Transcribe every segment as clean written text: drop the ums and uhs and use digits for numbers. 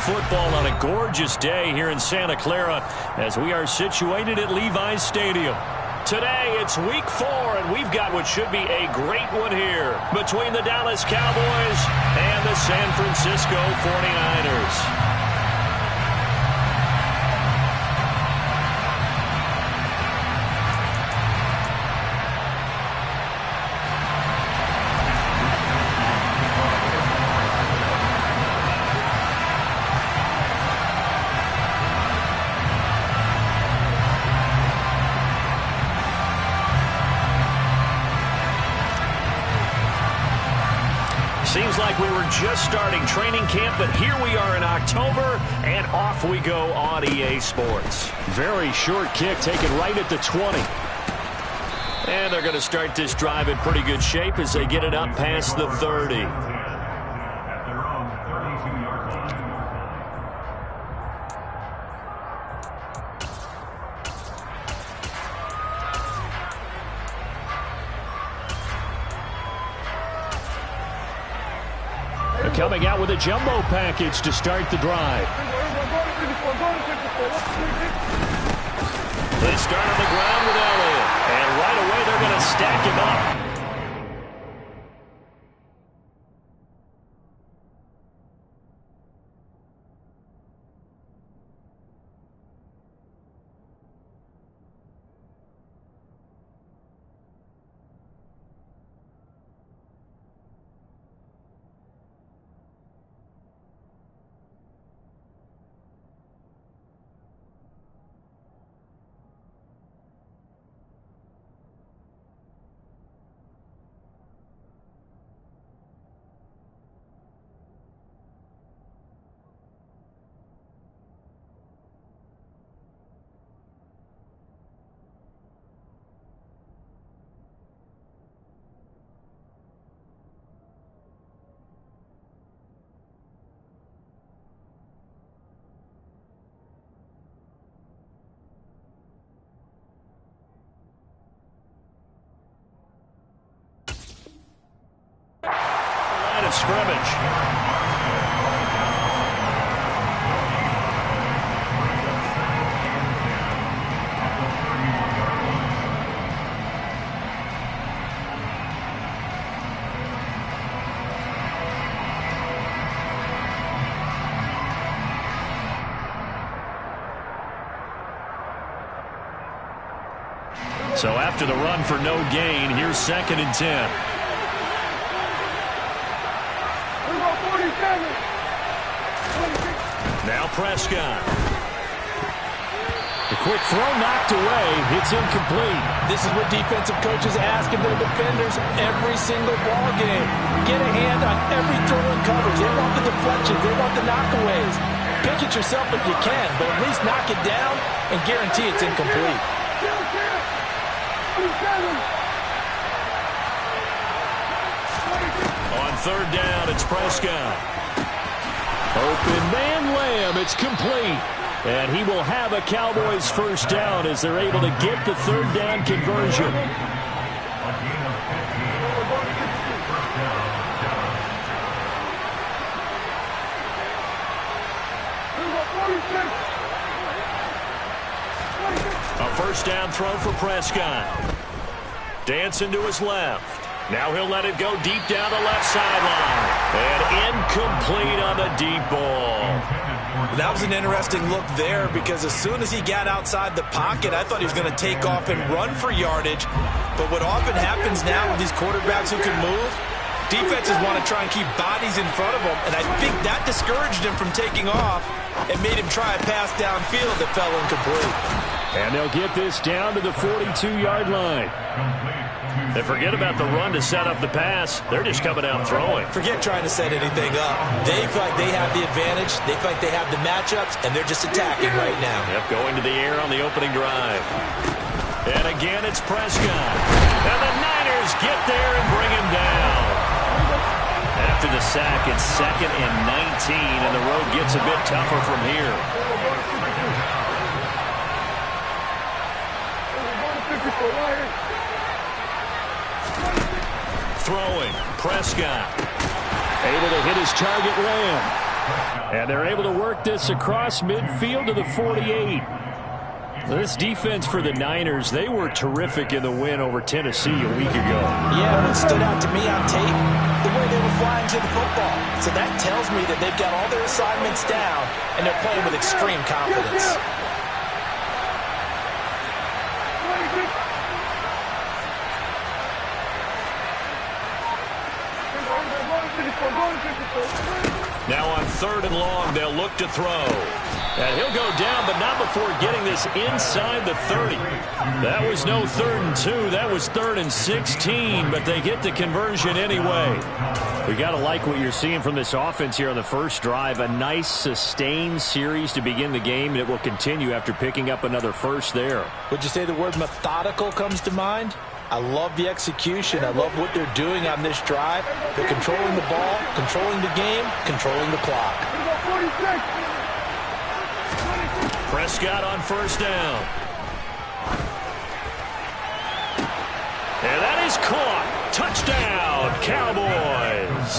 football on a gorgeous day here in Santa Clara as we are situated at Levi's Stadium. Today, it's week 4, and we've got what should be a great one here between the Dallas Cowboys and the San Francisco 49ers. Seems like we were just starting training camp, but here we are in October, and off we go on EA Sports. Very short kick taken right at the 20. And they're going to start this drive in pretty good shape as they get it up past the 30. Coming out with a jumbo package to start the drive. They start on the ground with Elliott. And right away they're going to stack him up. Scrimmage. So after the run for no gain, here's 2nd and 10. Now Prescott. The quick throw knocked away. It's incomplete. This is what defensive coaches ask of their defenders every single ball game. Get a hand on every throw and coverage. They want the deflections. They want the knockaways. Pick it yourself if you can, but at least knock it down and guarantee it's incomplete. On 3rd down, it's Prescott. Open man Lamb. It's complete. And he will have a Cowboys first down as they're able to get the 3rd down conversion. A first down throw for Prescott. Dancing to his left. Now he'll let it go deep down the left sideline. And incomplete on the deep ball. That was an interesting look there because as soon as he got outside the pocket, I thought he was going to take off and run for yardage. But what often happens now with these quarterbacks who can move, defenses want to try and keep bodies in front of them. And I think that discouraged him from taking off and made him try a pass downfield that fell incomplete. And they'll get this down to the 42-yard line. And forget about the run to set up the pass. They're just coming out throwing. Forget trying to set anything up. They feel like they have the advantage. They feel like they have the matchups, and they're just attacking right now. Yep, going to the air on the opening drive. And again, it's Prescott. And the Niners get there and bring him down. After the sack, it's 2nd and 19, and the road gets a bit tougher from here. Throwing, Prescott. Able to hit his target, Lamb. And they're able to work this across midfield to the 48. This defense for the Niners, they were terrific in the win over Tennessee a week ago. Yeah, what stood out to me on tape, the way they were flying to the football. So that tells me that they've got all their assignments down, and they're playing with extreme confidence. Now on 3rd and long, they'll look to throw. And he'll go down, but not before getting this inside the 30. That was no 3rd and 2. That was 3rd and 16, but they get the conversion anyway. We got to like what you're seeing from this offense here on the first drive. A nice, sustained series to begin the game, and it will continue after picking up another first there. Would you say the word methodical comes to mind? I love the execution. I love what they're doing on this drive. They're controlling the ball, controlling the game, controlling the clock. Prescott on 1st down. And that is caught. Touchdown, Cowboys.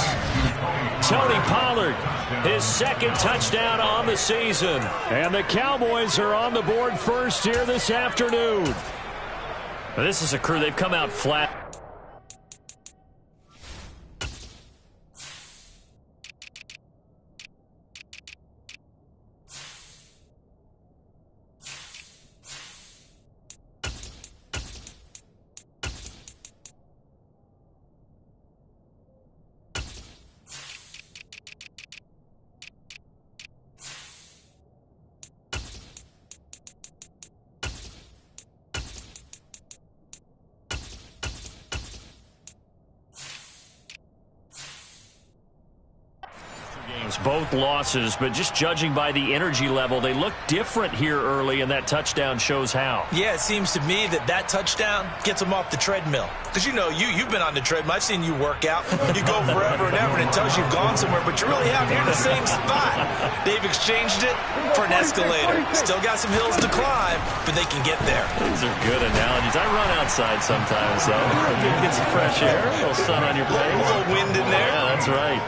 Tony Pollard, his 2nd touchdown on the season. And the Cowboys are on the board first here this afternoon. This is a crew, they've come out flat. Both losses, but just judging by the energy level, they look different here early, and that touchdown shows how. Yeah, it seems to me that touchdown gets them off the treadmill. Because you know, you've been on the treadmill. I've seen you work out. You go forever and ever, and it tells you you've gone somewhere, but you're really out here in the same spot. They've exchanged it for an escalator. Still got some hills to climb, but they can get there. These are good analogies. I run outside sometimes, though. Get some fresh air, a little sun on your face. A little wind in there. Yeah, that's right.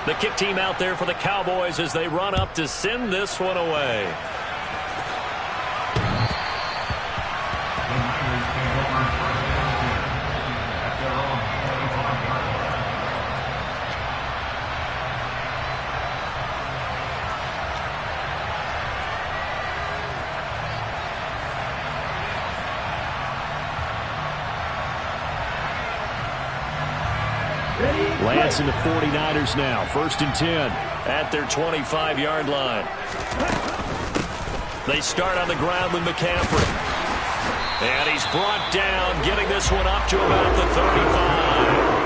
The kick team out there for the Cowboys as they run up to send this one away. Lance and the 49ers now. 1st and 10. At their 25-yard line. They start on the ground with McCaffrey. And he's brought down, getting this one up to about the 35.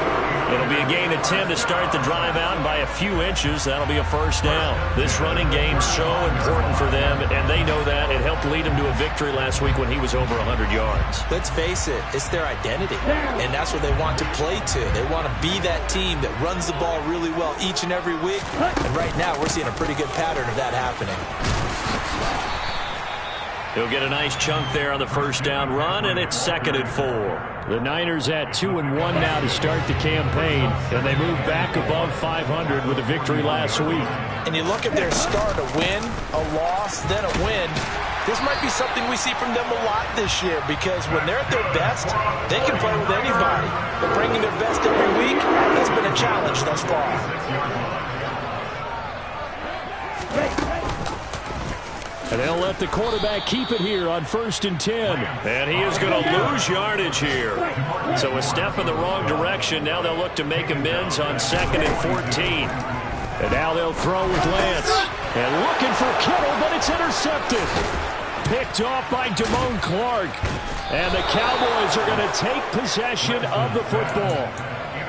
It'll be a gain of 10 to start the drive out, and by a few inches, that'll be a 1st down. This running game's so important for them, and they know that. It helped lead them to a victory last week when he was over 100 yards. Let's face it, it's their identity, and that's what they want to play to. They want to be that team that runs the ball really well each and every week, and right now we're seeing a pretty good pattern of that happening. He'll get a nice chunk there on the 1st down run, and it's 2nd and 4. The Niners at 2-1 now to start the campaign, and they move back above 500 with a victory last week. And you look at their start, a win, a loss, then a win. This might be something we see from them a lot this year, because when they're at their best, they can play with anybody. But bringing their best every week, that's been a challenge thus far. And they'll let the quarterback keep it here on 1st and 10. And he is going to lose yardage here. So a step in the wrong direction. Now they'll look to make amends on 2nd and 14. And now they'll throw with Lance. And looking for Kittle, but it's intercepted. Picked off by Damone Clark. And the Cowboys are going to take possession of the football.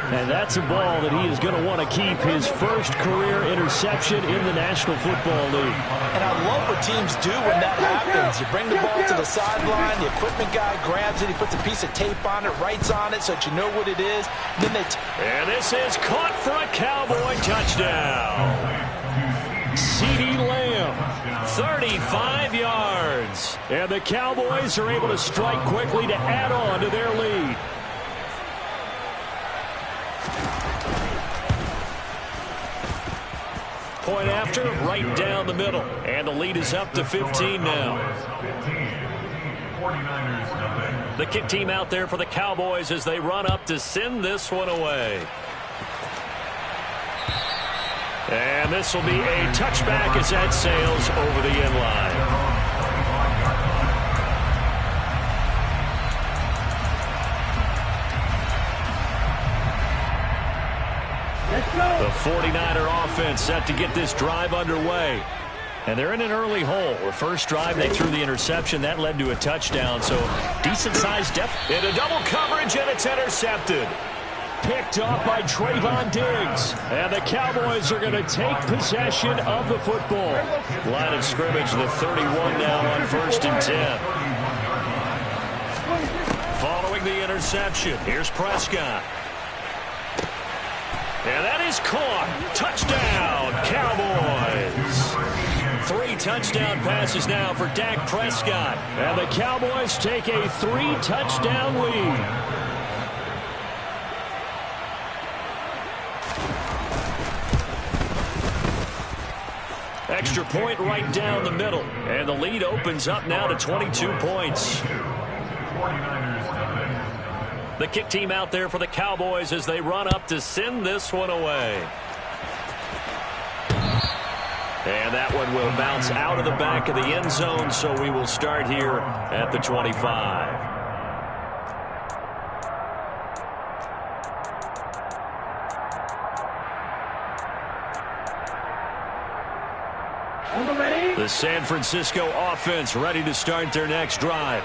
And that's a ball that he is going to want to keep, his first career interception in the National Football League. And I love what teams do when that happens. You bring the ball to the sideline, the equipment guy grabs it, he puts a piece of tape on it, writes on it so that you know what it is. Then and this is caught for a Cowboy touchdown. CeeDee 35 yards. And the Cowboys are able to strike quickly to add on to their lead. Point after, right down the middle. And the lead is up to 15 now. The kick team out there for the Cowboys as they run up to send this one away. And this will be a touchback as that sails over the end line. The 49er offense set to get this drive underway. And they're in an early hole. The first drive, they threw the interception. That led to a touchdown, so decent-sized depth. Into double coverage, and it's intercepted. Picked off by Trayvon Diggs. And the Cowboys are going to take possession of the football. Line of scrimmage, the 31 now on 1st and 10. Following the interception, here's Prescott. And that is caught. Touchdown, Cowboys. 3 touchdown passes now for Dak Prescott. And the Cowboys take a 3-touchdown lead. Extra point right down the middle. And the lead opens up now to 22 points. The kick team out there for the Cowboys as they run up to send this one away. And that one will bounce out of the back of the end zone, so we will start here at the 25. The San Francisco offense ready to start their next drive.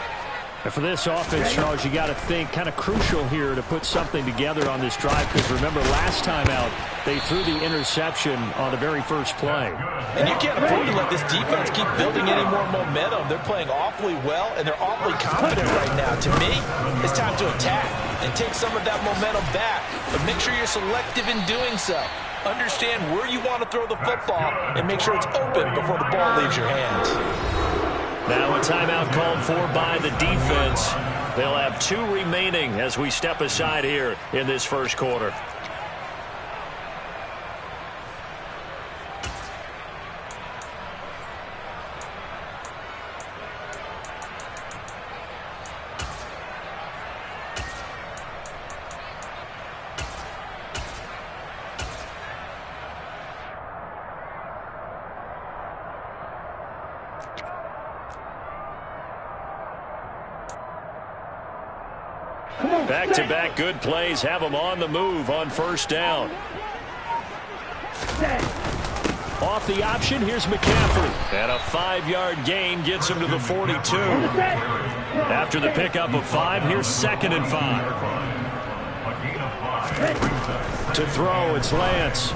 And for this offense, Charles, you got to think kind of crucial here to put something together on this drive, because remember last time out they threw the interception on the very first play. And you can't afford to let this defense keep building any more momentum. They're playing awfully well, and they're awfully confident right now. To me, it's time to attack and take some of that momentum back, but make sure you're selective in doing so. Understand where you want to throw the football and make sure it's open before the ball leaves your hands. Now a timeout called for by the defense. They'll have 2 remaining as we step aside here in this first quarter. Back-to-back good plays have them on the move on first down. Off the option, here's McCaffrey. And a 5-yard gain gets him to the 42. After the pickup of 5, here's 2nd and 5. To throw, it's Lance.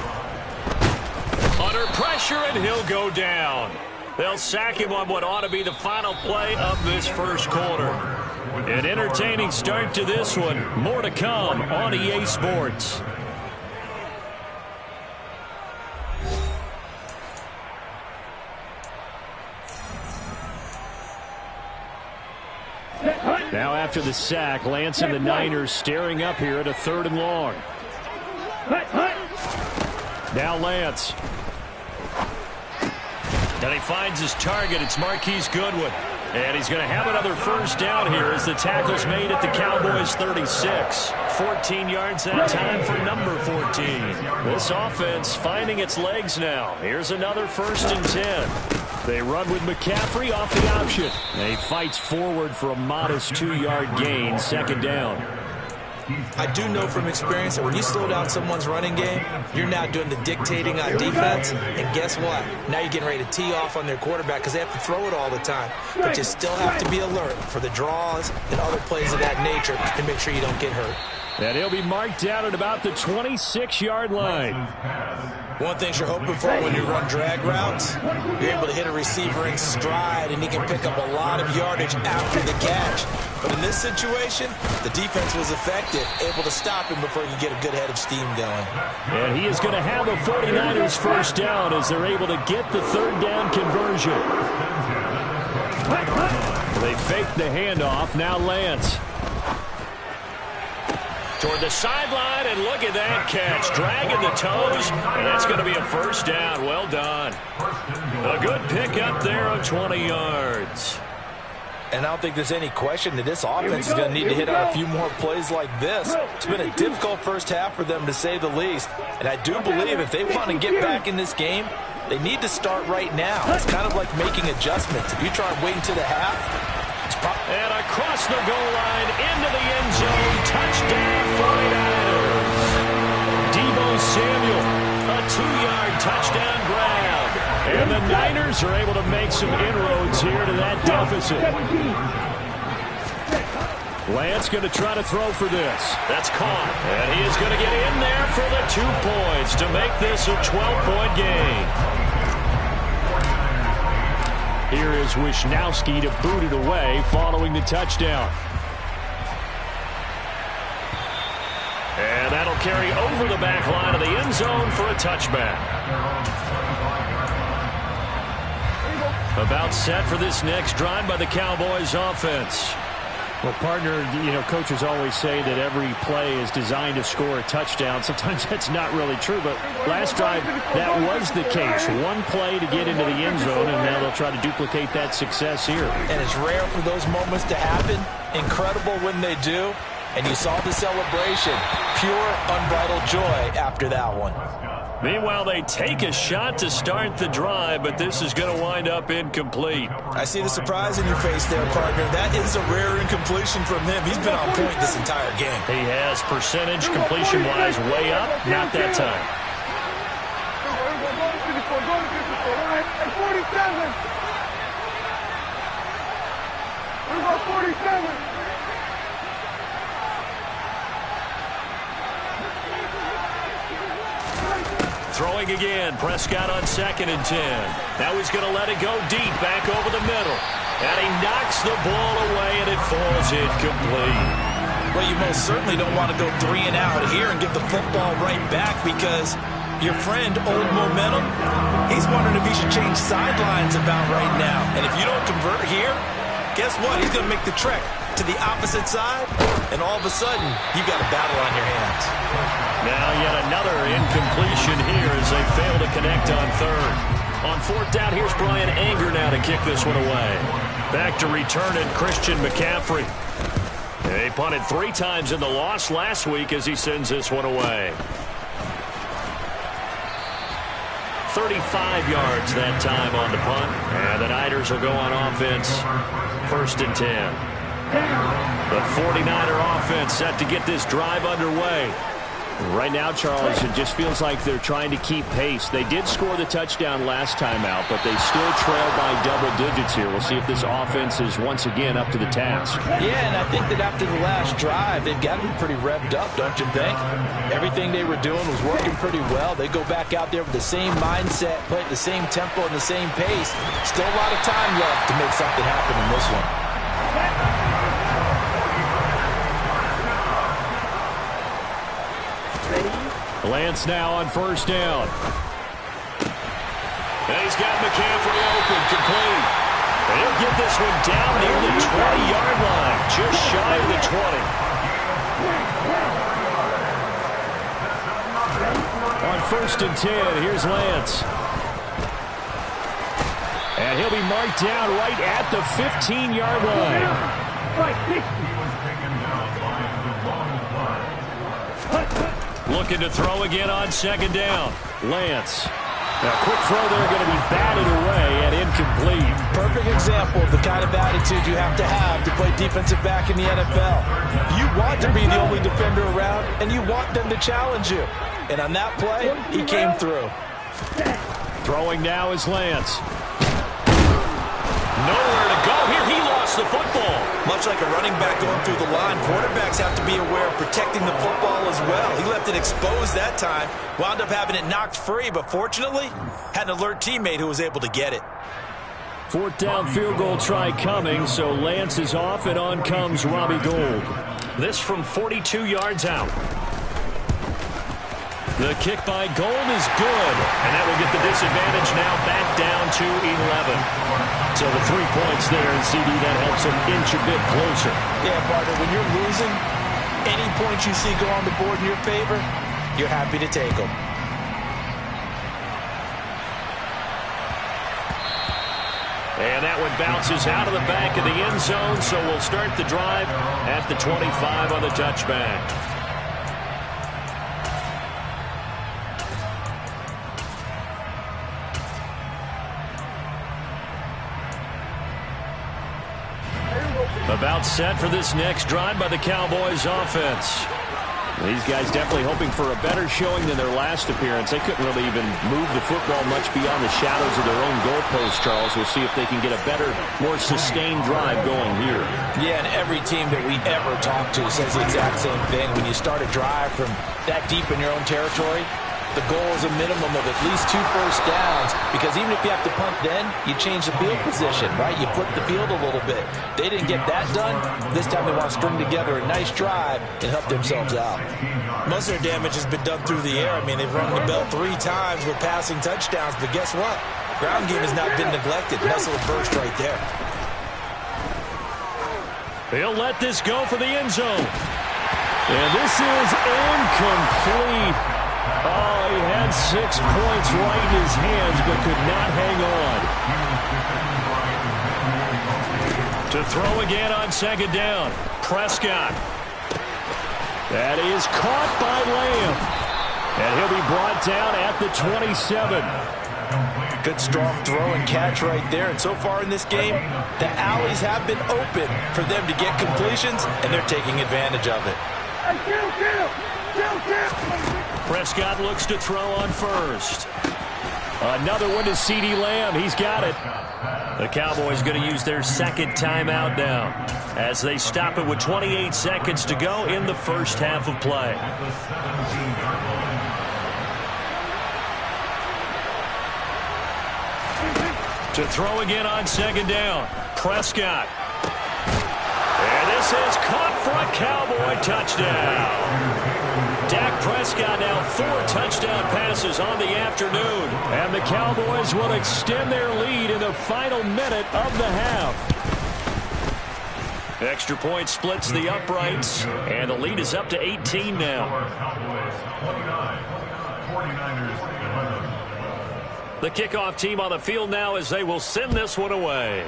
Under pressure, and he'll go down. They'll sack him on what ought to be the final play of this first quarter. An entertaining start to this one. More to come on EA Sports. Now after the sack, Lance and the Niners staring up here at a 3rd and long. Now Lance. And he finds his target. It's Marquise Goodwin. And he's going to have another first down here as the tackle's made at the Cowboys 36. 14 yards that time for number 14. This offense finding its legs now. Here's another 1st and 10. They run with McCaffrey off the option. And he fights forward for a modest 2-yard gain, 2nd down. I do know from experience that when you slow down someone's running game, you're now doing the dictating on defense. And guess what? Now you're getting ready to tee off on their quarterback because they have to throw it all the time. But you still have to be alert for the draws and other plays of that nature to make sure you don't get hurt. And he'll be marked down at about the 26-yard line. One thing you're hoping for when you run drag routes, you're able to hit a receiver in stride, and he can pick up a lot of yardage after the catch. But in this situation, the defense was effective, able to stop him before he could get a good head of steam going. And he is going to have a 49ers first down as they're able to get the third down conversion. They fake the handoff. Now Lance. Toward the sideline, and look at that catch. Dragging the toes, and that's going to be a first down. Well done. A good pick up there on 20 yards. And I don't think there's any question that this offense is going to need to hit out a few more plays like this. It's been a difficult first half for them, to say the least. And I do believe if they want to get back in this game, they need to start right now. It's kind of like making adjustments. If you try and wait until the half, and across the goal line, into the end zone, touchdown 49ers. Deebo Samuel, a 2-yard touchdown grab. And the Niners are able to make some inroads here to that deficit. Lance going to try to throw for this. That's caught. And he is going to get in there for the 2 points to make this a 12-point game. Here is Wisnowski to boot it away following the touchdown. And that'll carry over the back line of the end zone for a touchback. About set for this next drive by the Cowboys offense. Well, partner, coaches always say that every play is designed to score a touchdown. Sometimes that's not really true, but last drive, that was the case. One play to get into the end zone, and now they'll try to duplicate that success here. And it's rare for those moments to happen. Incredible when they do. And you saw the celebration. Pure, unbridled joy after that one. Meanwhile, they take a shot to start the drive, but this is going to wind up incomplete. I see the surprise in your face there, partner. That is a rare incompletion from him. He's been on point this entire game. He has percentage completion-wise way up. Not that time. 47. Throwing again, Prescott on 2nd and 10. Now he's going to let it go deep, back over the middle. And he knocks the ball away, and it falls incomplete. Well, you most certainly don't want to go 3 and out here and get the football right back, because your friend, Old Momentum, he's wondering if he should change sidelines about right now. And if you don't convert here, guess what? He's going to make the trek to the opposite side, and all of a sudden, you've got a battle on your hands. Now yet another incompletion here as they fail to connect on 3rd. On 4th down, here's Brian Anger now to kick this one away. Back to return it, Christian McCaffrey. They punted 3 times in the loss last week as he sends this one away. 35 yards that time on the punt. And the Niners will go on offense. 1st and 10. The 49er offense set to get this drive underway. Right now, Charles, it just feels like they're trying to keep pace. They did score the touchdown last time out, but they still trail by double digits here. We'll see if this offense is once again up to the task. Yeah, and I think that after the last drive, they've got to be pretty revved up, don't you think? Everything they were doing was working pretty well. They go back out there with the same mindset, play at the same tempo and the same pace. Still a lot of time left to make something happen in this one. Lance now on 1st down. And he's got McCaffrey open, complete. And he'll get this one down near the 20-yard line, just shy of the 20. On 1st and 10, here's Lance. And he'll be marked down right at the 15-yard line. Looking to throw again on 2nd down. Lance. A quick throw there, going to be batted away and incomplete. Perfect example of the kind of attitude you have to play defensive back in the NFL. You want to be the only defender around, and you want them to challenge you. And on that play, he came through. Throwing now is Lance. Nowhere to go here. He lost the football. Much like a running back going through the line, quarterbacks have to be aware of protecting the football as well. He left it exposed that time, wound up having it knocked free, but fortunately, had an alert teammate who was able to get it. Fourth down field goal try coming, so Lance is off, and on comes Robbie Gould. This from 42 yards out. The kick by Gould is good, and that will get the disadvantage now back down to 11. So the 3 points there, and CD, that helps him inch a bit closer. Yeah, partner, when you're losing, any points you see go on the board in your favor, you're happy to take them. And that one bounces out of the back of the end zone, so we'll start the drive at the 25 on the touchback. About set for this next drive by the Cowboys offense. These guys definitely hoping for a better showing than their last appearance. They couldn't really even move the football much beyond the shadows of their own goalpost, Charles. We'll see if they can get a better, more sustained drive going here. Yeah, and every team that we ever talk to says the exact same thing. When you start a drive from that deep in your own territory, the goal is a minimum of at least 2 first downs, because even if you have to punt then, you change the field position, right? You flip the field a little bit. They didn't get that done. This time they want to string together a nice drive and help themselves out. Most of their damage has been done through the air. I mean, they've rung the bell 3 times with passing touchdowns, but guess what? Ground game has not been neglected. Nice little burst right there. He'll let this go for the end zone. And this is incomplete. Oh, he had 6 points right in his hands, but could not hang on. To throw again on second down. Prescott. That is caught by Lamb. And he'll be brought down at the 27. Good strong throw and catch right there. And so far in this game, the alleys have been open for them to get completions, and they're taking advantage of it. Prescott looks to throw on first. Another one to CeeDee Lamb. He's got it. The Cowboys going to use their second timeout now as they stop it with 28 seconds to go in the first half of play. To throw again on second down. Prescott. And this is caught for a Cowboy touchdown. Dak Prescott now 4 touchdown passes on the afternoon. And the Cowboys will extend their lead in the final minute of the half. Extra point splits the uprights, and the lead is up to 18 now. The kickoff team on the field now as they will send this one away.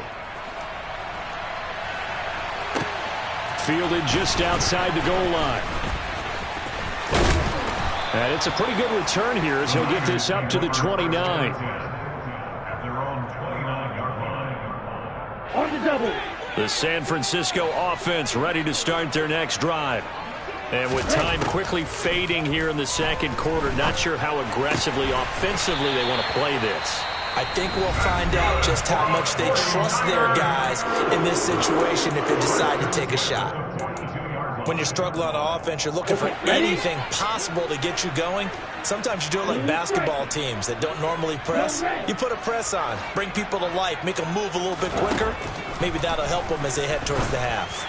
Fielded just outside the goal line. And it's a pretty good return here as he'll get this up to the 29. On the double. The San Francisco offense ready to start their next drive. And with time quickly fading here in the second quarter, not sure how aggressively, offensively they want to play this. I think we'll find out just how much they trust their guys in this situation if they decide to take a shot. When you're struggling on offense, you're looking for anything possible to get you going. Sometimes you do it like basketball teams that don't normally press. You put a press on, bring people to life, make them move a little bit quicker. Maybe that'll help them as they head towards the half.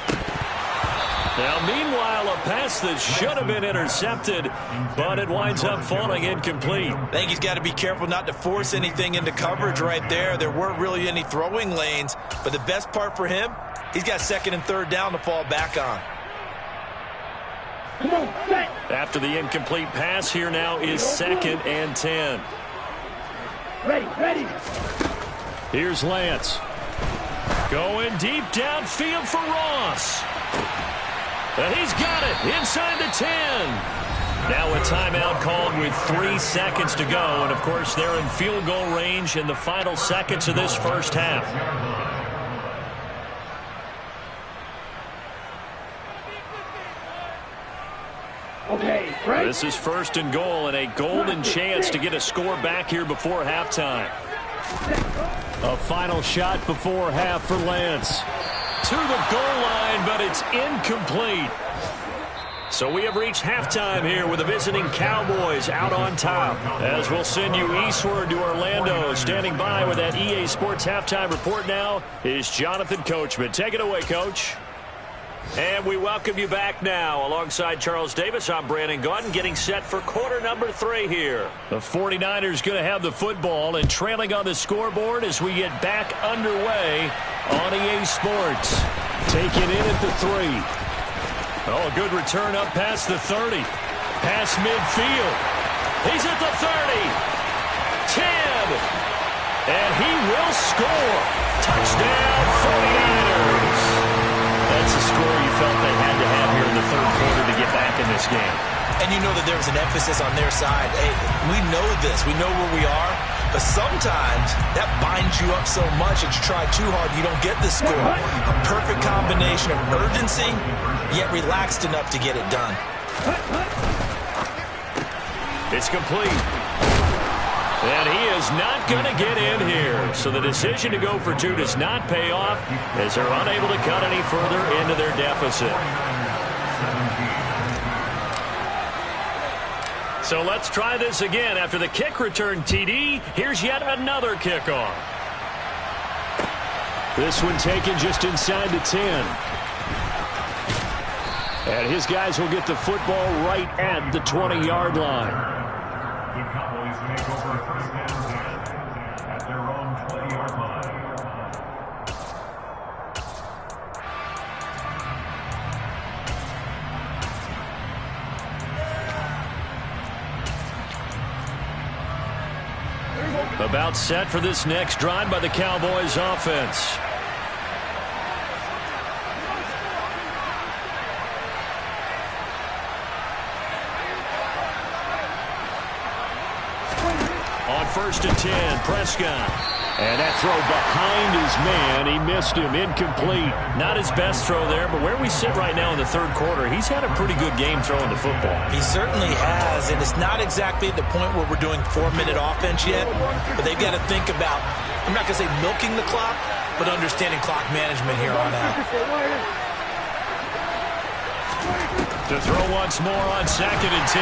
Now, meanwhile, a pass that should have been intercepted, but it winds up falling incomplete. I think he's got to be careful not to force anything into coverage right there. There weren't really any throwing lanes, but the best part for him, he's got second and third down to fall back on. After the incomplete pass, here now is second and 10. Ready. Here's Lance. Going deep downfield for Ross. And he's got it inside the 10. Now a timeout called with 3 seconds to go. And, of course, they're in field goal range in the final seconds of this first half. Okay, right. This is first and goal and a golden chance to get a score back here before halftime. A final shot before half for Lance. To the goal line, but it's incomplete. So we have reached halftime here with the visiting Cowboys out on top. As we'll send you eastward to Orlando. Standing by with that EA Sports halftime report now is Jonathan Coachman. Take it away, Coach. And we welcome you back now. Alongside Charles Davis, I'm Brandon Gaudin, getting set for quarter number 3 here. The 49ers going to have the football and trailing on the scoreboard as we get back underway on EA Sports. Taking in at the 3. Oh, a good return up past the 30. Past midfield. He's at the 30. 10. And he will score. Touchdown, 49ers. That's a score you felt they had to have here in the third quarter to get back in this game. And you know that there was an emphasis on their side. Hey, we know this. We know where we are. But sometimes that binds you up so much that you try too hard, you don't get the score. A perfect combination of urgency, yet relaxed enough to get it done. It's complete. And he is not going to get in here. So the decision to go for 2 does not pay off as they're unable to cut any further into their deficit. So let's try this again. After the kick return TD, here's yet another kickoff. This one taken just inside the 10. And his guys will get the football right at the 20-yard line. The Cowboys make over first down at their own 20-yard line. About set for this next drive by the Cowboys offense. On 1st and 10, Prescott. And that throw behind his man. He missed him. Incomplete. Not his best throw there, but where we sit right now in the third quarter, he's had a pretty good game throwing the football. He certainly has, and it's not exactly the point where we're doing 4-minute offense yet, but they've got to think about, I'm not going to say milking the clock, but understanding clock management here on out. To throw once more on 2nd and 10.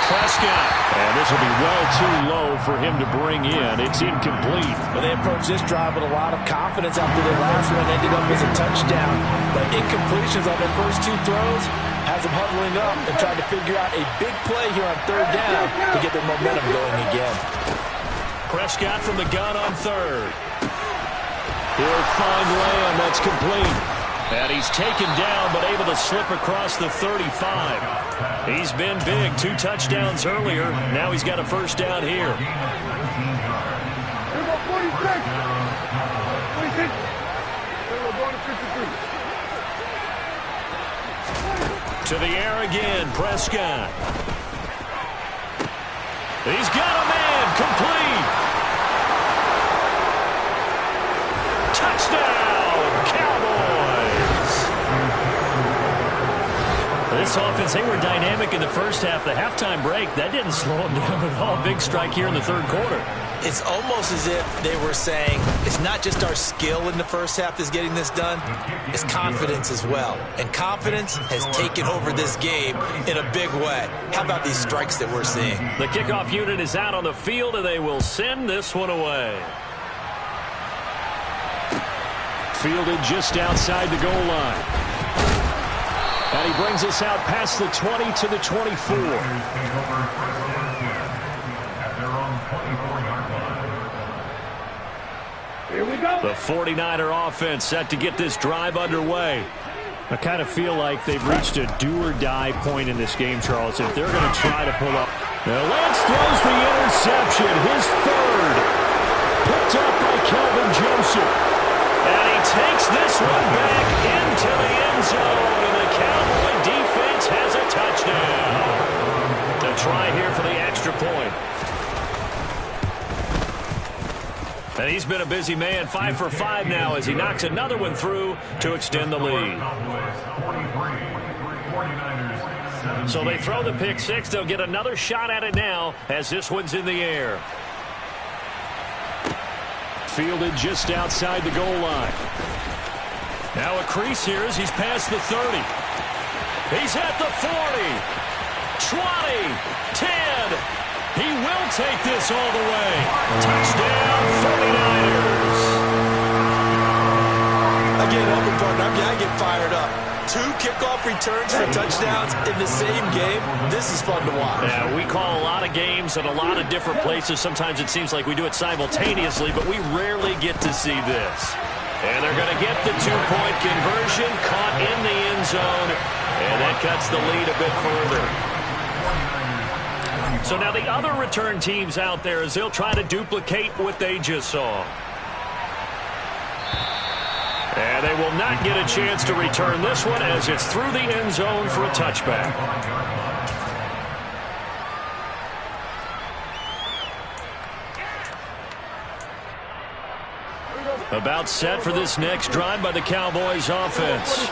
Prescott. And this will be well too low for him to bring in. It's incomplete. Well, they approached this drive with a lot of confidence after their last one. Ended up as a touchdown. But incompletions on their first 2 throws has them huddling up and trying to figure out a big play here on 3rd down to get their momentum going again. Prescott from the gun on 3rd. He'll find Lamb. That's complete. And he's taken down, but able to slip across the 35. He's been big. 2 touchdowns earlier. Now he's got a first down here. To the air again, Prescott. He's got a man. Complete. Touchdown, Cowboys. This offense, they were dynamic in the first half. The halftime break, that didn't slow them down at all. Big strike here in the third quarter. It's almost as if they were saying, it's not just our skill in the first half that's getting this done, it's confidence as well. And confidence has taken over this game in a big way. How about these strikes that we're seeing? The kickoff unit is out on the field, and they will send this one away. Fielded just outside the goal line. And he brings us out past the 20 to the 24. Here we go. The 49er offense set to get this drive underway. I kind of feel like they've reached a do-or-die point in this game, Charles, if they're going to try to pull up. Now Lance throws the interception, his 3rd. Picked up by Kelvin Joseph. And he takes this one back into the end zone, and the Cowboy defense has a touchdown. To try here for the extra point. And he's been a busy man, 5 for 5 now as he knocks another one through to extend the lead. So they throw the pick 6. They'll get another shot at it now as this one's in the air. Fielded just outside the goal line. Now a crease here as he's past the 30. He's at the 40. 20. 10. He will take this all the way. Touchdown, 49ers. Again, Elvin partner, I get fired up. 2 kickoff returns for touchdowns in the same game. This is fun to watch. Yeah, we call a lot of games in a lot of different places. Sometimes it seems like we do it simultaneously, but we rarely get to see this. And they're going to get the 2-point conversion, caught in the end zone, and that cuts the lead a bit further. So now the other return teams out there as they'll try to duplicate what they just saw. And they will not get a chance to return this one as it's through the end zone for a touchback. About set for this next drive by the Cowboys offense.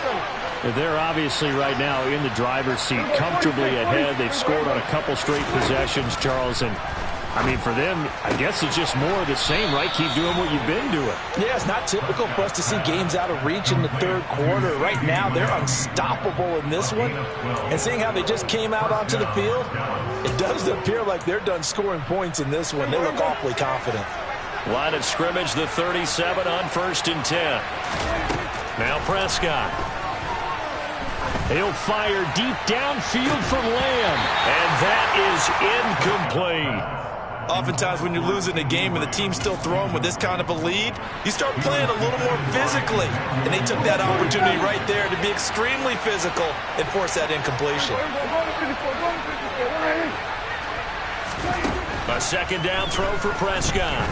They're obviously right now in the driver's seat, comfortably ahead. They've scored on a couple straight possessions, Charles. And, I mean, for them, I guess it's just more of the same, right? Keep doing what you've been doing. Yeah, it's not typical for us to see games out of reach in the third quarter. Right now, they're unstoppable in this one. And seeing how they just came out onto the field, it does appear like they're done scoring points in this one. They look awfully confident. Line of scrimmage, the 37 on 1st and 10. Now Prescott. He'll fire deep downfield for Lamb. And that is incomplete. Oftentimes when you're losing a game and the team's still throwing with this kind of a lead, you start playing a little more physically. And they took that opportunity right there to be extremely physical and force that incompletion. A second down throw for Prescott.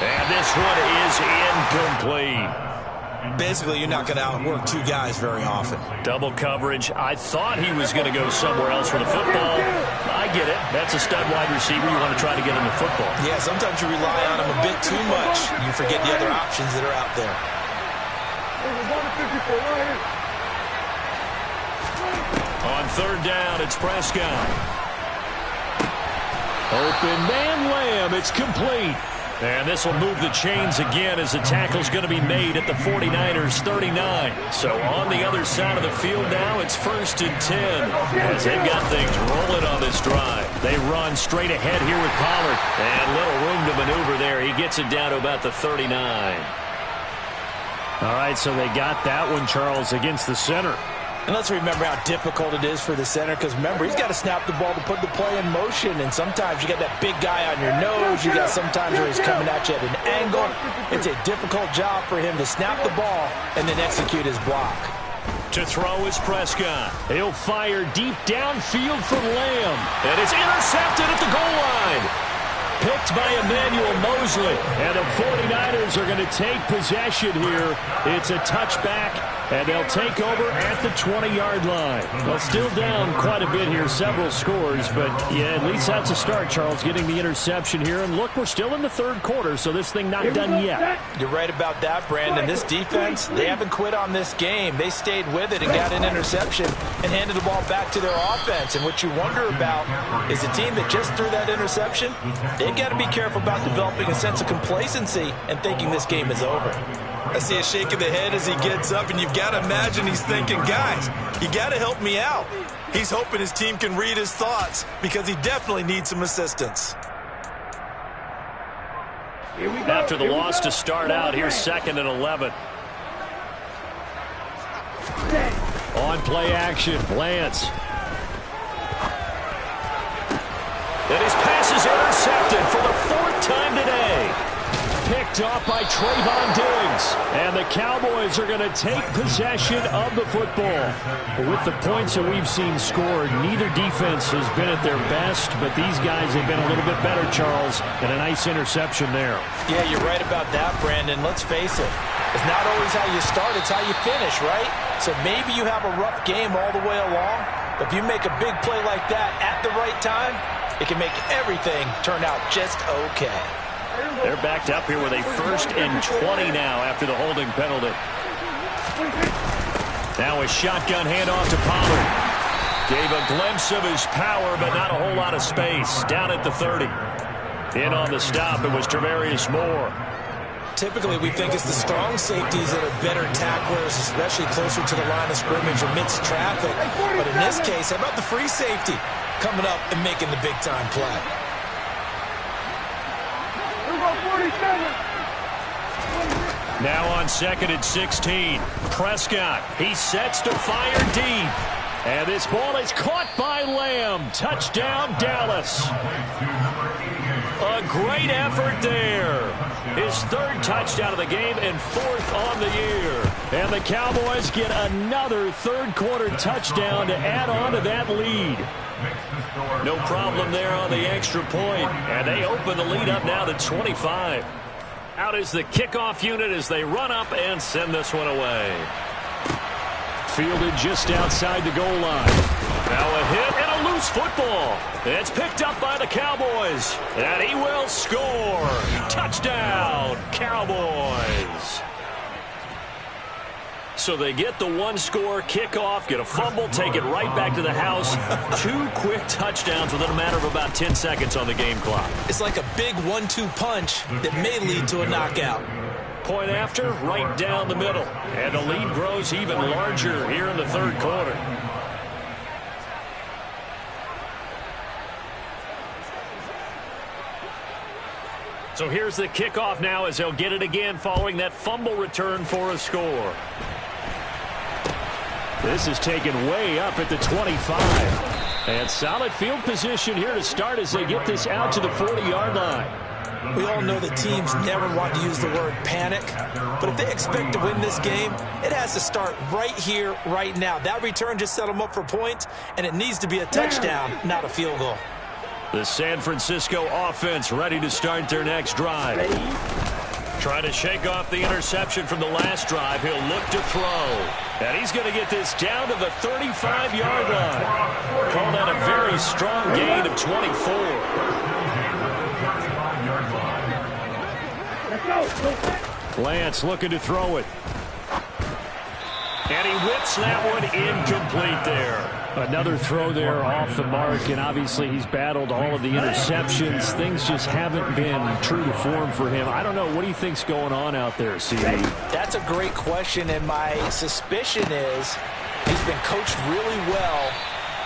And this one is incomplete. Basically, you're not going to outwork 2 guys very often. Double coverage. I thought he was going to go somewhere else for the football. I get it. That's a stud wide receiver. You want to try to get him the football. Yeah, sometimes you rely on him a bit too much. You forget the other options that are out there. On 3rd down, it's Prescott. Open man Lamb. It's complete. And this will move the chains again as the tackle's going to be made at the 49ers 39. So on the other side of the field now, it's 1st and 10 as they've got things rolling on this drive. They run straight ahead here with Pollard. And little room to maneuver there. He gets it down to about the 39. All right, so they got that one, Charles, against the center. And let's remember how difficult it is for the center, because remember, he's got to snap the ball to put the play in motion, and sometimes you got that big guy on your nose. You got sometimes where he's coming at you at an angle. It's a difficult job for him to snap the ball and then execute his block. To throw is Prescott. He'll fire deep downfield for Lamb. And it's intercepted at the goal line. Picked by Emmanuel Mosley. And the 49ers are going to take possession here. It's a touchback, and they'll take over at the 20-yard line. Well, still down quite a bit here, several scores, but yeah, at least that's a start, Charles, getting the interception here. And look, we're still in the third quarter, so this thing not done yet. You're right about that, Brandon. This defense, they haven't quit on this game. They stayed with it and got an interception and handed the ball back to their offense. And what you wonder about is a team that just threw that interception, they've got to be careful about developing a sense of complacency and thinking this game is over. I see a shake of the head as he gets up, and you've got to imagine he's thinking, guys, you got to help me out. He's hoping his team can read his thoughts because he definitely needs some assistance. After the loss to start out, here's 2nd and 11. On play action, Lance. And his pass is intercepted for the 4th time today. Picked off by Trayvon Diggs. And the Cowboys are going to take possession of the football. With the points that we've seen scored, neither defense has been at their best, but these guys have been a little bit better, Charles, and a nice interception there. Yeah, you're right about that, Brandon. Let's face it. It's not always how you start, it's how you finish, right? So maybe you have a rough game all the way along, but if you make a big play like that at the right time, it can make everything turn out just okay. They're backed up here with a 1st and 20 now after the holding penalty. Now a shotgun handoff to Pollard. Gave a glimpse of his power, but not a whole lot of space. Down at the 30. In on the stop, it was Travarius Moore. Typically, we think it's the strong safeties that are better tacklers, especially closer to the line of scrimmage amidst traffic. But in this case, how about the free safety coming up and making the big-time play? Now on 2nd and 16, Prescott. He sets to fire deep. And this ball is caught by Lamb. Touchdown, Dallas. A great effort there. His 3rd touchdown of the game and 4th on the year. And the Cowboys get another 3rd quarter touchdown to add on to that lead. No problem there on the extra point. And they open the lead up now to 25. Out is the kickoff unit as they run up and send this one away. Fielded just outside the goal line. Now a hit and a loose football. It's picked up by the Cowboys. And he will score. Touchdown, Cowboys. So they get the 1-score kickoff, get a fumble, take it right back to the house. 2 quick touchdowns within a matter of about 10 seconds on the game clock. It's like a big 1-2 punch that may lead to a knockout. Point after, right down the middle. And the lead grows even larger here in the 3rd quarter. So here's the kickoff now as they'll get it again following that fumble return for a score. This is taken way up at the 25. And solid field position here to start as they get this out to the 40-yard line. We all know that teams never want to use the word panic, but if they expect to win this game, it has to start right here, right now. That return just set them up for points, and it needs to be a touchdown, not a field goal. The San Francisco offense ready to start their next drive. Trying to shake off the interception from the last drive. He'll look to throw. And he's going to get this down to the 35-yard line. Call that a very strong gain of 24. Lance looking to throw it. And he whips that one incomplete there. Another throw there off the mark, and obviously he's battled all of the interceptions. Things just haven't been true to form for him. I don't know. What do you think's going on out there, CD? That's a great question, and my suspicion is he's been coached really well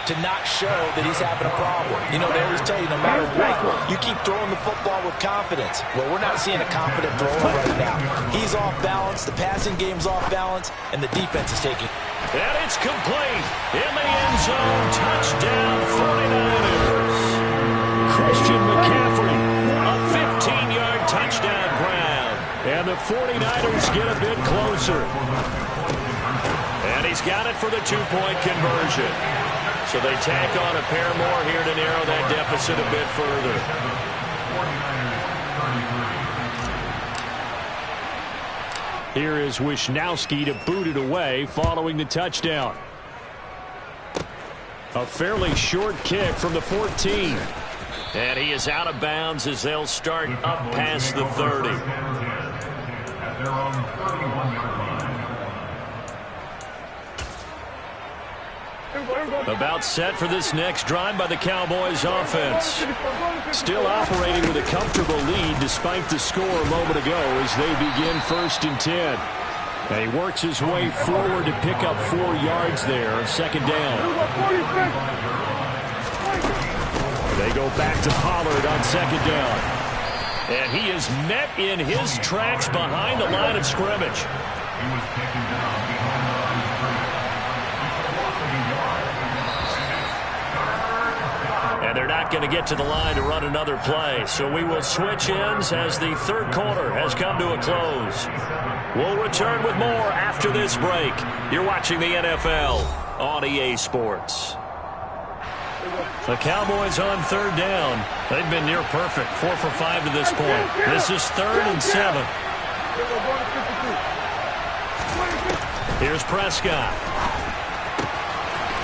to not show that he's having a problem. You know, they always tell you no matter what, you keep throwing the football with confidence. Well, we're not seeing a confident thrower right now. He's off balance, the passing game's off balance, and the defense is taking. And it's complete in the end zone. Touchdown, 49ers. Christian McCaffrey. A 15-yard touchdown ground. And the 49ers get a bit closer. And he's got it for the 2-point conversion. So they tack on a pair more here to narrow that deficit a bit further. Here is Wisnowski to boot it away following the touchdown. A fairly short kick from the 14. And he is out of bounds as they'll start up past the 30. At their own 31-yard line. About set for this next drive by the Cowboys offense. Still operating with a comfortable lead despite the score a moment ago as they begin 1st and 10. And he works his way forward to pick up 4 yards there on 2nd down. They go back to Pollard on 2nd down. And he is met in his tracks behind the line of scrimmage. He was taken down behind the line of scrimmage. And they're not going to get to the line to run another play. So we will switch ends as the 3rd quarter has come to a close. We'll return with more after this break. You're watching the NFL on EA Sports. The Cowboys on 3rd down. They've been near perfect. 4 for 5 to this point. This is 3rd and 7. Here's Prescott.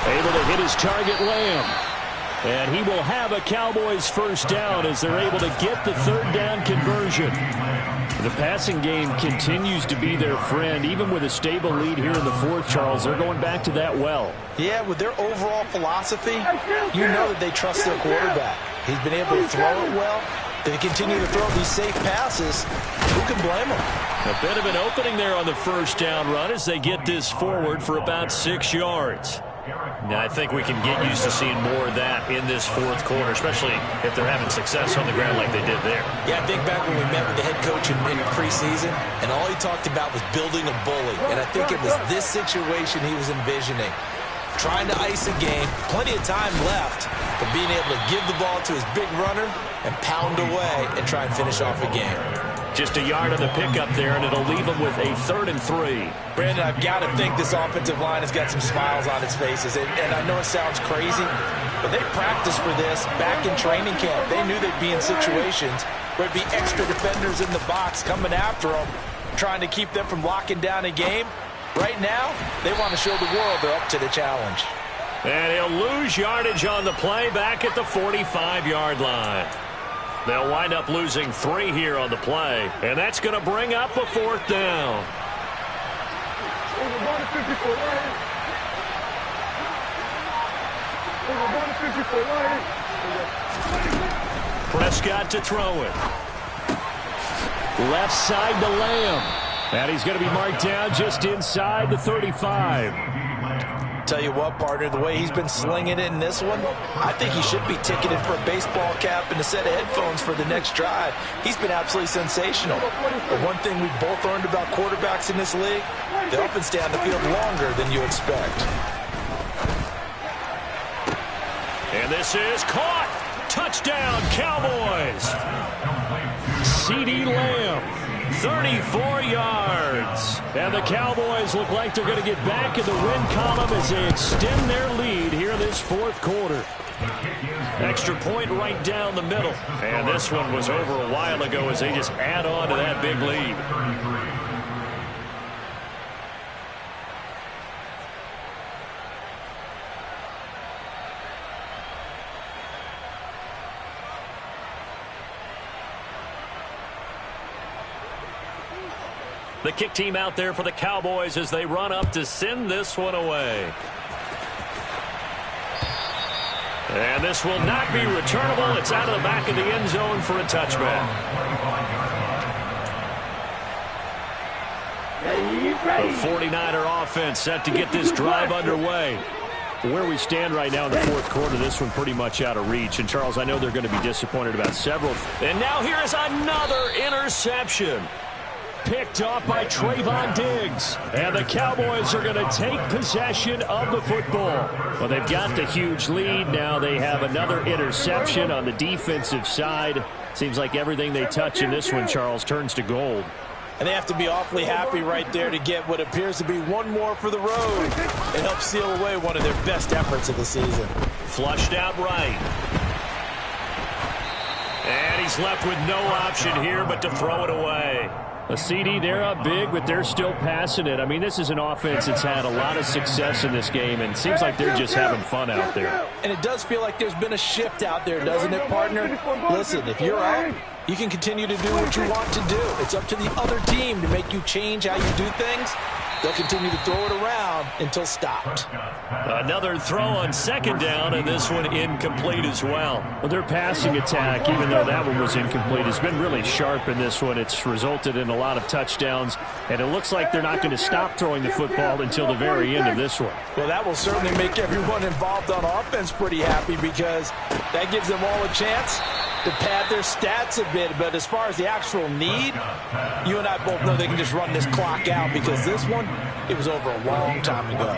Able to hit his target, Lamb. And he will have a Cowboys 1st down as they're able to get the 3rd down conversion. The passing game continues to be their friend. Even with a stable lead here in the 4th, Charles, they're going back to that well. Yeah, with their overall philosophy, you know that they trust their quarterback. He's been able to throw it well, They continue to throw these safe passes. Who can blame them? A bit of an opening there on the first down run as they get this forward for about 6 yards. Now, I think we can get used to seeing more of that in this fourth quarter, especially if they're having success on the ground like they did there. Yeah, I think back when we met with the head coach in preseason, and all he talked about was building a bully. And I think it was this situation he was envisioning. Trying to ice a game, plenty of time left, but being able to give the ball to his big runner and pound away and try and finish off a game. Just a yard on the pickup there, and it'll leave them with a 3rd and 3. Brandon, I've got to think this offensive line has got some smiles on its faces. And I know it sounds crazy, but they practiced for this back in training camp. They knew they'd be in situations where it'd be extra defenders in the box coming after them, trying to keep them from locking down a game. Right now, they want to show the world they're up to the challenge. And he'll lose yardage on the play back at the 45-yard line. They'll wind up losing 3 here on the play, and that's going to bring up a 4th down. Prescott to throw it. Left side to Lamb. And he's going to be marked down just inside the 35. Tell you what, partner, the way he's been slinging it in this one, I think he should be ticketed for a baseball cap and a set of headphones for the next drive. He's been absolutely sensational. But one thing we've both learned about quarterbacks in this league, they often stay on the field longer than you expect. And this is caught. Touchdown, Cowboys. CeeDee Lamb. 34 yards. And the Cowboys look like they're going to get back in the win column as they extend their lead here in this fourth quarter. Extra point right down the middle. And this one was over a while ago as they just add on to that big lead. The kick team out there for the Cowboys as they run up to send this one away. And this will not be returnable. It's out of the back of the end zone for a touchback. The 49er offense set to get this drive underway. Where we stand right now in the fourth quarter, this one pretty much out of reach. And, Charles, I know they're going to be disappointed about several. And now here is another interception. Picked off by Trayvon Diggs. And the Cowboys are going to take possession of the football. Well, they've got the huge lead. Now they have another interception on the defensive side. Seems like everything they touch in this one, Charles, turns to gold. And they have to be awfully happy right there to get what appears to be one more for the road and help seal away one of their best efforts of the season. Flushed out right. And he's left with no option here but to throw it away. A CD, they're up big, but they're still passing it. I mean, this is an offense that's had a lot of success in this game, and it seems like they're just having fun out there. And it does feel like there's been a shift out there, doesn't it, partner? Listen, if you're up, you can continue to do what you want to do. It's up to the other team to make you change how you do things. They'll continue to throw it around until stopped. Another throw on second down, and this one incomplete as well. Well, their passing attack, even though that one was incomplete, has been really sharp in this one. It's resulted in a lot of touchdowns, and it looks like they're not going to stop throwing the football until the very end of this one. Well, that will certainly make everyone involved on offense pretty happy because that gives them all a chance to pad their stats a bit. But as far as the actual need, you and I both know they can just run this clock out because this one, it was over a long time ago.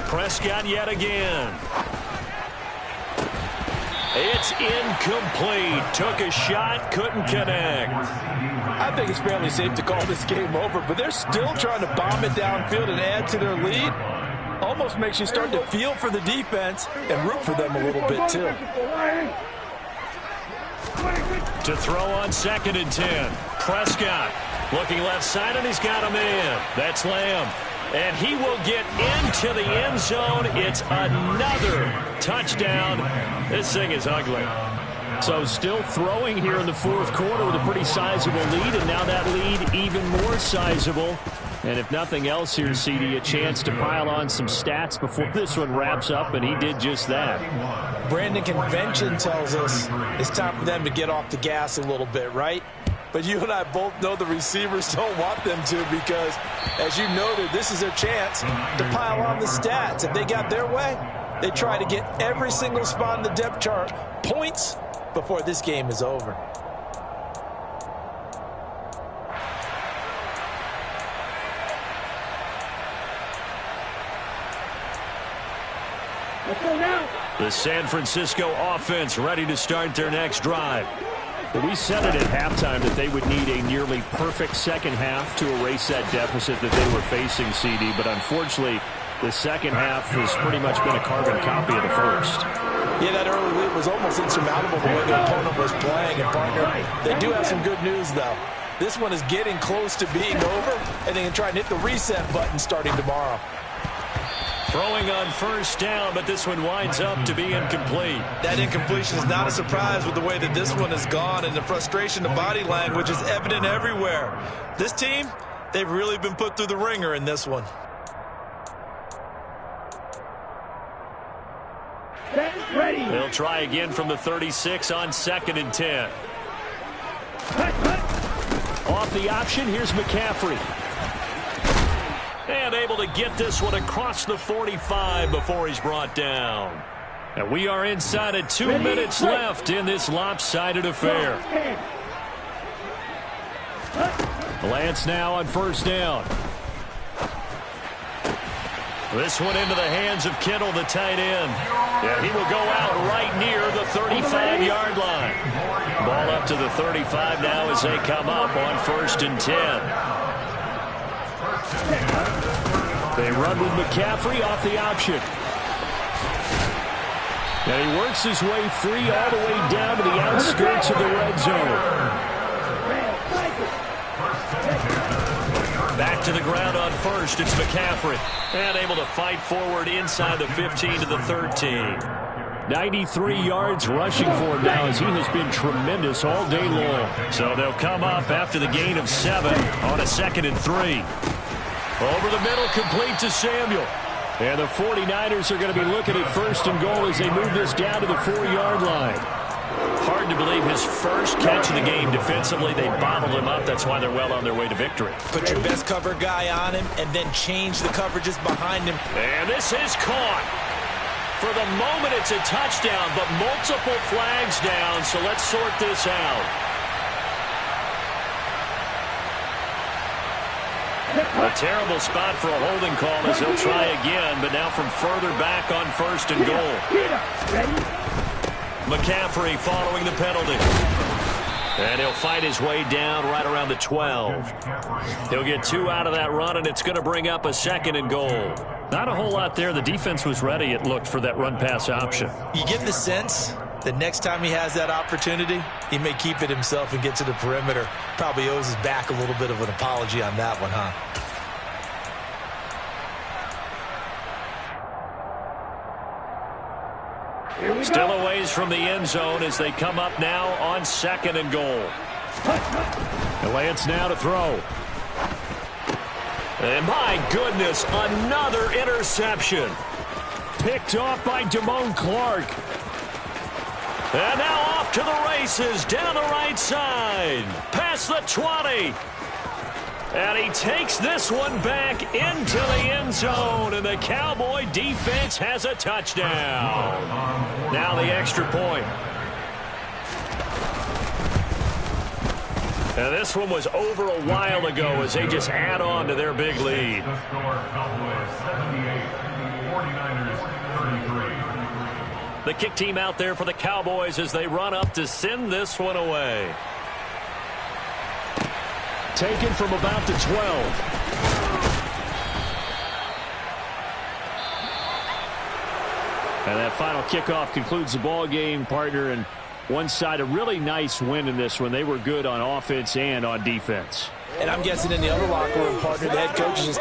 Prescott yet again. It's incomplete. Took a shot, couldn't connect. I think it's fairly safe to call this game over, but they're still trying to bomb it downfield and add to their lead. Almost makes you start to feel for the defense and root for them a little bit too. To throw on 2nd and 10. Prescott looking left side, and he's got a man. That's Lamb. And he will get into the end zone. It's another touchdown. This thing is ugly. So still throwing here in the fourth quarter with a pretty sizable lead, and now that lead even more sizable. And if nothing else here, CD, a chance to pile on some stats before this one wraps up, and he did just that. Brandon, convention tells us it's time for them to get off the gas a little bit, right? But you and I both know the receivers don't want them to, because, as you noted, this is their chance to pile on the stats. If they got their way, they try to get every single spot in the depth chart points before this game is over. Let's go now. The San Francisco offense ready to start their next drive. Well, we said it at halftime that they would need a nearly perfect second half to erase that deficit that they were facing, CD. But unfortunately, the second half has pretty much been a carbon copy of the first. Yeah, that early lead was almost insurmountable the way the opponent was playing. And, partner, they do have some good news, though. This one is getting close to being over, and they can try and hit the reset button starting tomorrow. Throwing on first down, but this one winds up to be incomplete. That incompletion is not a surprise with the way that this one has gone, and the frustration, the body language is evident everywhere. This team, they've really been put through the ringer in this one. Ready. They'll try again from the 36 on 2nd and 10. Off the option, here's McCaffrey. And able to get this one across the 45 before he's brought down. And we are inside of 2 minutes left in this lopsided affair. Lance now on first down. This one into the hands of Kittle, the tight end. Yeah, he will go out right near the 35-yard line. Ball up to the 35 now as they come up on 1st and 10. They run with McCaffrey off the option. And he works his way free all the way down to the outskirts of the red zone. Back to the ground on first. It's McCaffrey. And able to fight forward inside the 15 to the 13. 93 yards rushing for him now, as he has been tremendous all day long. So they'll come up after the gain of 7 on a 2nd and 3. Over the middle, complete to Samuel. And the 49ers are going to be looking at 1st and goal as they move this down to the 4-yard line. Hard to believe his first catch of the game defensively. They bottled him up. That's why they're well on their way to victory. Put your best cover guy on him and then change the coverages behind him. And this is caught. For the moment, it's a touchdown, but multiple flags down, so let's sort this out. A terrible spot for a holding call as he'll try again, but now from further back on 1st and goal. McCaffrey following the penalty. And he'll fight his way down right around the 12. He'll get 2 out of that run, and it's going to bring up a 2nd and goal. Not a whole lot there. The defense was ready, it looked, for that run-pass option. You get the sense that next time he has that opportunity, he may keep it himself and get to the perimeter. Probably owes his back a little bit of an apology on that one, huh? Still a ways from the end zone as they come up now on 2nd and goal. And Lance now to throw. And my goodness, another interception. Picked off by Damone Clark. And now off to the races down the right side. Past the 20. And he takes this one back into the end zone. And the Cowboy defense has a touchdown. Now the extra point. And this one was over a while ago as they just add on to their big lead. The score, Cowboys 78, 49ers 33. The kick team out there for the Cowboys as they run up to send this one away. Taken from about the 12. And that final kickoff concludes the ball game, partner. And one side, a really nice win in this one. They were good on offense and on defense. And I'm guessing in the other locker room, partner, the head coach is just